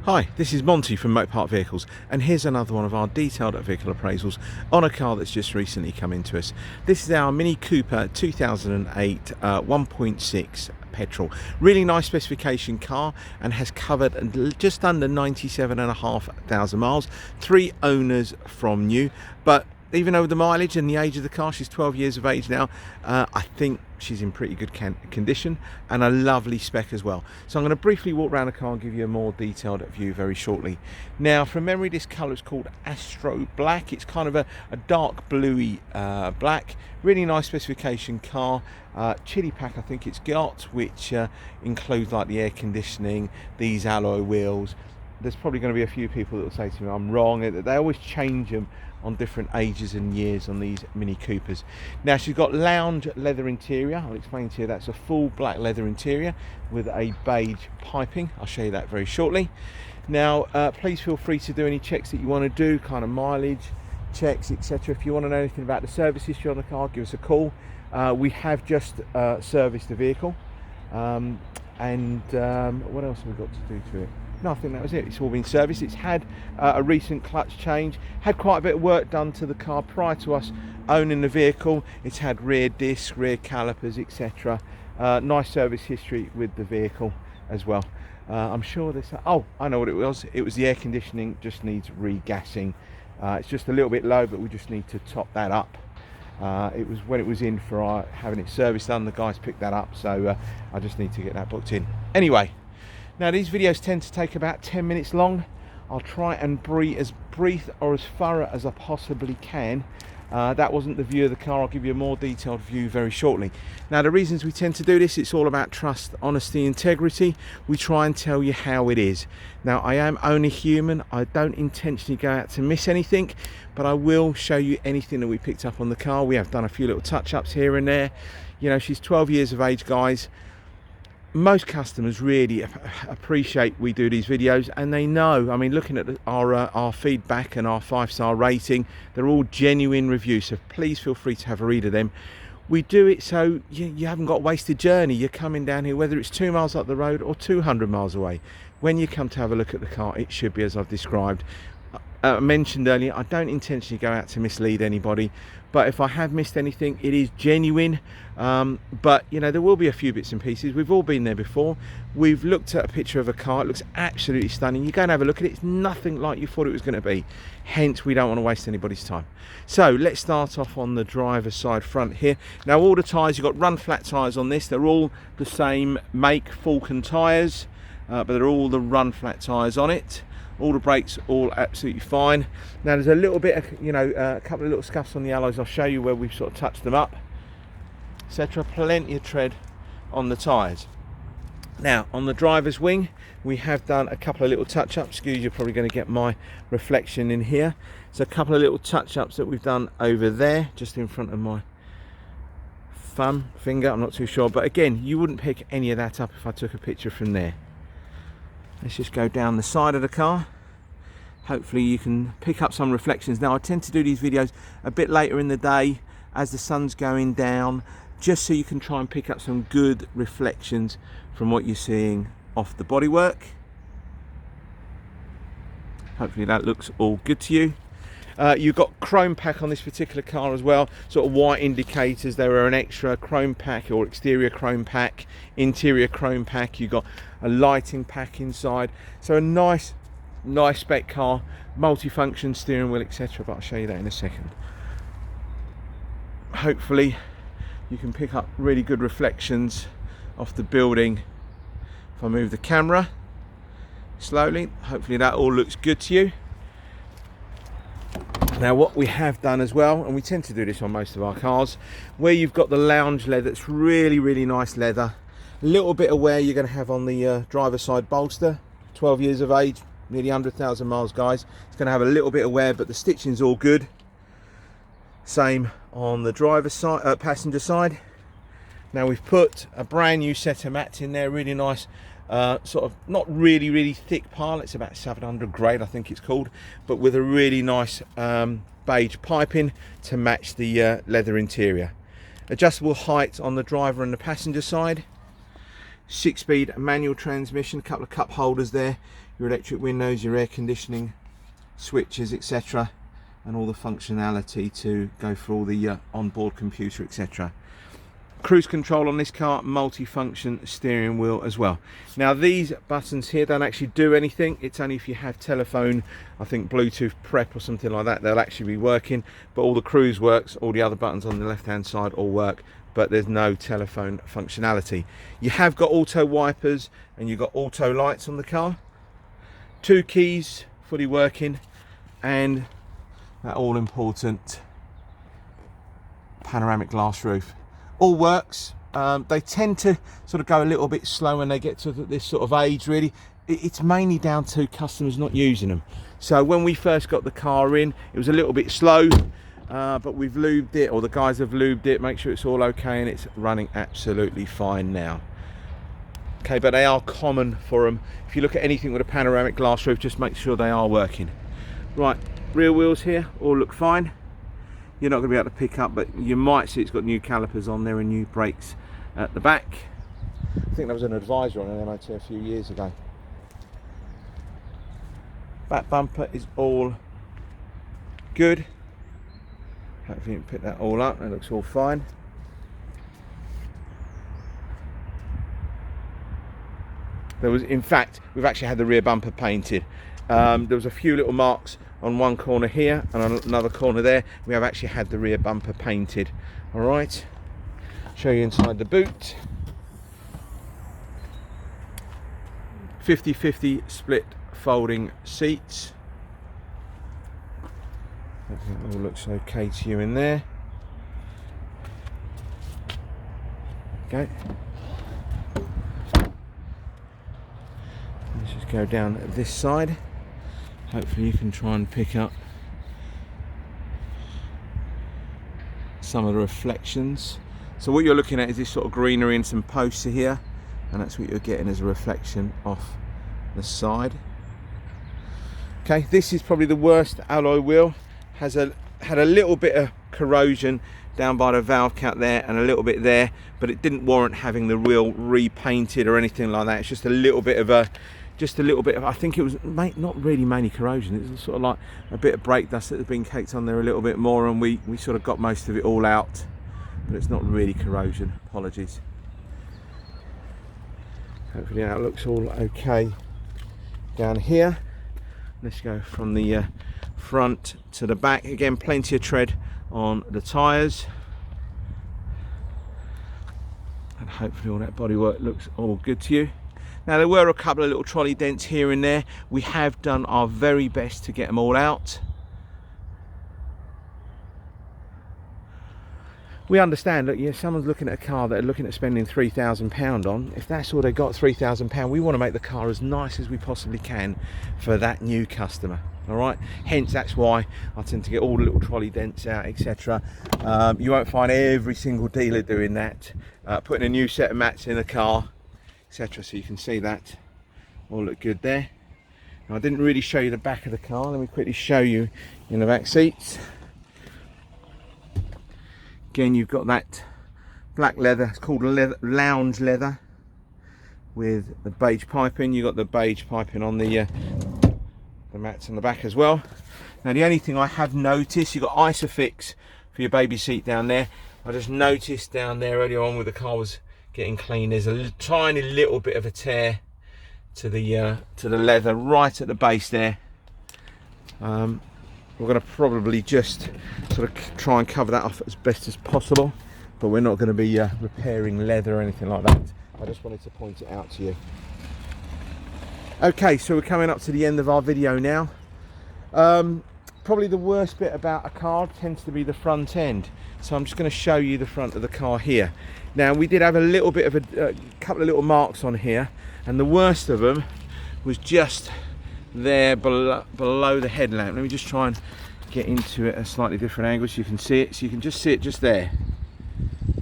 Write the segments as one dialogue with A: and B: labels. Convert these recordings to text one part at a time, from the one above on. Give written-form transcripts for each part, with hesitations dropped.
A: Hi, this is Monty from Motorpark Vehicles, and here's another one of our detailed vehicle appraisals on a car that's just recently come into us. This is our Mini Cooper 2008 1.6 petrol. Really nice specification car, and has covered just under 97,500 miles. 3 owners from new, but even though the mileage and the age of the car, she's 12 years of age now, I think she's in pretty good condition and a lovely spec as well. So I'm going to briefly walk around the car and give you a more detailed view very shortly. Now, from memory, this colour is called Astro Black. It's kind of a dark bluey black. Really nice specification car. Chili pack I think it's got, which includes like the air conditioning, these alloy wheels. There's probably going to be a few people that will say to me I'm wrong. They always change them on different ages and years on these Mini Coopers. Now, she's got lounge leather interior. I'll explain to you that's a full black leather interior with a beige piping. I'll show you that very shortly. Now, please feel free to do any checks that you want to do, kind of mileage checks, etc. If you want to know anything about the service history on the car, give us a call. We have just serviced the vehicle, and what else have we got to do to it? No, I think that was it. It's all been serviced. It's had a recent clutch change, had quite a bit of work done to the car prior to us owning the vehicle. It's had rear discs, rear calipers, etc. Nice service history with the vehicle as well. I'm sure this, oh, I know what it was. It was the air conditioning, just needs regassing. It's just a little bit low, but we just need to top that up. It was when it was in for having it serviced done, the guys picked that up, so I just need to get that booked in. Anyway, now these videos tend to take about 10 minutes long. I'll try and be as brief or as thorough as I possibly can. That wasn't the view of the car. I'll give you a more detailed view very shortly. Now, the reasons we tend to do this, it's all about trust, honesty, integrity. We try and tell you how it is. Now, I am only human. I don't intentionally go out to miss anything, but I will show you anything that we picked up on the car. We have done a few little touch-ups here and there. You know, she's 12 years of age, guys. Most customers really appreciate we do these videos, and they know, I mean, looking at our feedback and our 5-star rating, they're all genuine reviews, so please feel free to have a read of them. We do it so you haven't got a wasted journey. You're coming down here, whether it's 2 miles up the road or 200 miles away. When you come to have a look at the car, it should be as I've described. I mentioned earlier, I don't intentionally go out to mislead anybody, but if I have missed anything, it is genuine. But you know, there will be a few bits and pieces. We've all been there before. We've looked at a picture of a car, it looks absolutely stunning. You go and have a look at it, it's nothing like you thought it was going to be. Hence, we don't want to waste anybody's time. So let's start off on the driver's side front here. Now, all the tyres, you've got run flat tyres on this. They're all the same make, Falcon tyres, but they're all the run flat tyres on it. All the brakes all absolutely fine. Now, there's a little bit of, you know, a couple of little scuffs on the alloys. I'll show you where we've sort of touched them up, etc. Plenty of tread on the tyres. Now, on the driver's wing, we have done a couple of little touch-ups. Excuse, you're probably going to get my reflection in here. So a couple of little touch-ups that we've done over there, just in front of my finger. I'm not too sure, but again, you wouldn't pick any of that up if I took a picture from there. Let's just go down the side of the car. Hopefully you can pick up some reflections. Now, I tend to do these videos a bit later in the day as the sun's going down, just so you can try and pick up some good reflections from what you're seeing off the bodywork. Hopefully that looks all good to you. You've got chrome pack on this particular car as well, sort of white indicators. There are an extra chrome pack or exterior chrome pack, interior chrome pack. You've got a lighting pack inside, so a nice spec car, multifunction steering wheel, etc. But I'll show you that in a second. Hopefully you can pick up really good reflections off the building. If I move the camera slowly, hopefully that all looks good to you. Now, what we have done as well, and we tend to do this on most of our cars, where you've got the lounge leather, it's really nice leather. A little bit of wear you're going to have on the driver's side bolster. 12 years of age, nearly 100,000 miles, guys. It's going to have a little bit of wear, but the stitching's all good. Same on the driver's side, passenger side. Now, we've put a brand new set of mats in there, really nice. Sort of not really thick pile, it's about 700 grade I think it's called, but with a really nice beige piping to match the leather interior. Adjustable height on the driver and the passenger side. 6-speed manual transmission, a couple of cup holders there, your electric windows, your air conditioning switches, etc., and all the functionality to go for all the onboard computer, etc. Cruise control on this car, multi-function steering wheel as well. Now these buttons here don't actually do anything. It's only if you have telephone, I think Bluetooth prep or something like that, they'll actually be working. But all the cruise works, all the other buttons on the left hand side all work, but there's no telephone functionality. You have got auto wipers and you've got auto lights on the car. 2 keys, fully working, and that all important panoramic glass roof. All works. They tend to sort of go a little bit slow when they get to this sort of age, really. It's mainly down to customers not using them. So when we first got the car in, it was a little bit slow, but we've lubed it, or the guys have lubed it, make sure it's all okay, and it's running absolutely fine now. Okay, but they are common for them. If you look at anything with a panoramic glass roof, just make sure they are working. Right, rear wheels here all look fine. You're not going to be able to pick up, but you might see it's got new calipers on there and new brakes at the back. I think there was an advisor on an MOT a few years ago. Back bumper is all good. Hopefully you can pick that all up. It looks all fine. There was, in fact, we've actually had the rear bumper painted. There was a few little marks on one corner here and on another corner there. We have actually had the rear bumper painted. All right, show you inside the boot. 50-50 split folding seats. I think it all looks okay to you in there. Okay, let's just go down this side. Hopefully you can try and pick up some of the reflections. So what you're looking at is this sort of greenery and some posts here, and that's what you're getting as a reflection off the side. Okay, this is probably the worst alloy wheel. Had a little bit of corrosion down by the valve cap there and a little bit there, but it didn't warrant having the wheel repainted or anything like that. It's just a little bit of I think it was not really mainly corrosion. It was sort of like a bit of brake dust that had been caked on there a little bit more, and we sort of got most of it all out, but it's not really corrosion. Apologies. Hopefully that looks all okay down here. Let's go from the front to the back. Again, plenty of tread on the tyres, and hopefully all that bodywork looks all good to you. Now there were a couple of little trolley dents here and there. We have done our very best to get them all out. We understand that, yeah, someone's looking at a car that are looking at spending £3,000 on. If that's all they got, £3,000, we want to make the car as nice as we possibly can for that new customer. All right, hence that's why I tend to get all the little trolley dents out, etc. You won't find every single dealer doing that. Putting a new set of mats in the car, etc. So you can see that all look good there. Now, I didn't really show you the back of the car. Let me quickly show you in the back seats. Again, you've got that black leather. It's called lounge leather with the beige piping. You've got the beige piping on the mats on the back as well. Now the only thing I have noticed, you've got Isofix for your baby seat down there. I just noticed down there earlier on where the car was getting clean, there's a tiny little bit of a tear to the leather right at the base there. We're going to probably just sort of try and cover that off as best as possible, but we're not going to be repairing leather or anything like that. I just wanted to point it out to you. Okay, so we're coming up to the end of our video now. Probably the worst bit about a car tends to be the front end. So I'm just going to show you the front of the car here. Now we did have a little bit of a couple of little marks on here, and the worst of them was just there below the headlamp. Let me just try and get into it at a slightly different angle so you can see it. So you can just see it just there.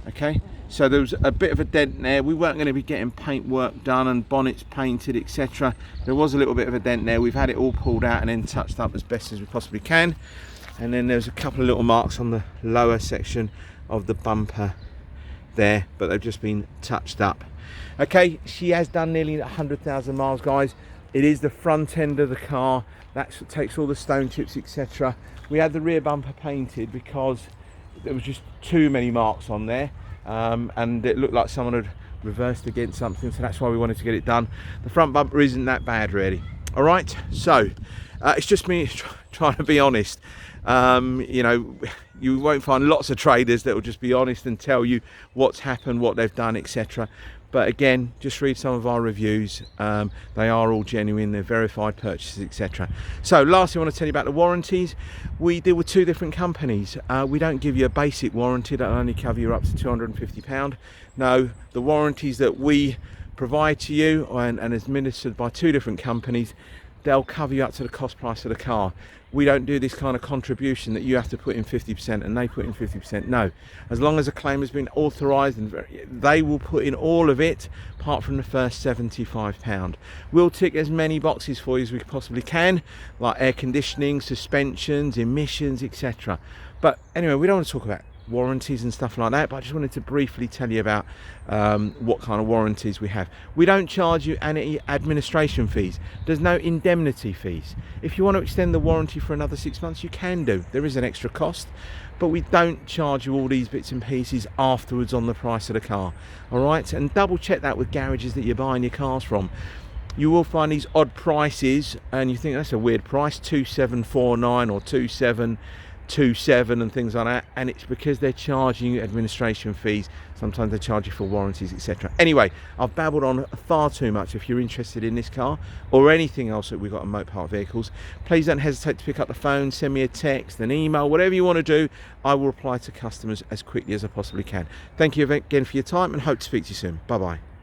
A: Okay. So there was a bit of a dent there. We weren't going to be getting paint work done and bonnets painted, etc. There was a little bit of a dent there. We've had it all pulled out and then touched up as best as we possibly can. And then there's a couple of little marks on the lower section of the bumper there, but they've just been touched up. Okay, she has done nearly 100,000 miles, guys. It is the front end of the car that takes all the stone chips, etc. We had the rear bumper painted because there was just too many marks on there, and it looked like someone had reversed against something, so that's why we wanted to get it done. The front bumper isn't that bad really. All right, so it's just me trying to be honest. You know, you won't find lots of traders that will just be honest and tell you what's happened, what they've done, etc. But again, just read some of our reviews. They are all genuine, they're verified purchases, etc. So lastly, I want to tell you about the warranties. We deal with two different companies. We don't give you a basic warranty that'll only cover you up to £250. No, the warranties that we provide to you and administered by two different companies, they'll cover you up to the cost price of the car. We don't do this kind of contribution that you have to put in 50% and they put in 50%. No, as long as a claim has been authorised, and they will put in all of it apart from the first £75. We'll tick as many boxes for you as we possibly can, like air conditioning, suspensions, emissions, etc. But anyway, we don't want to talk about warranties and stuff like that, but I just wanted to briefly tell you about what kind of warranties we have. We don't charge you any administration fees. There's no indemnity fees. If you want to extend the warranty for another 6 months, you can do. There is an extra cost, but we don't charge you all these bits and pieces afterwards on the price of the car. All right, and double check that with garages that you're buying your cars from. You will find these odd prices and you think that's a weird price, 2749 or 2727 and things like that, and it's because they're charging you administration fees. Sometimes they charge you for warranties, etc. Anyway, I've babbled on far too much. If you're interested in this car or anything else that we've got on Mopar Vehicles, please don't hesitate to pick up the phone, send me a text, an email, whatever you want to do. I will reply to customers as quickly as I possibly can. Thank you again for your time and hope to speak to you soon. Bye bye.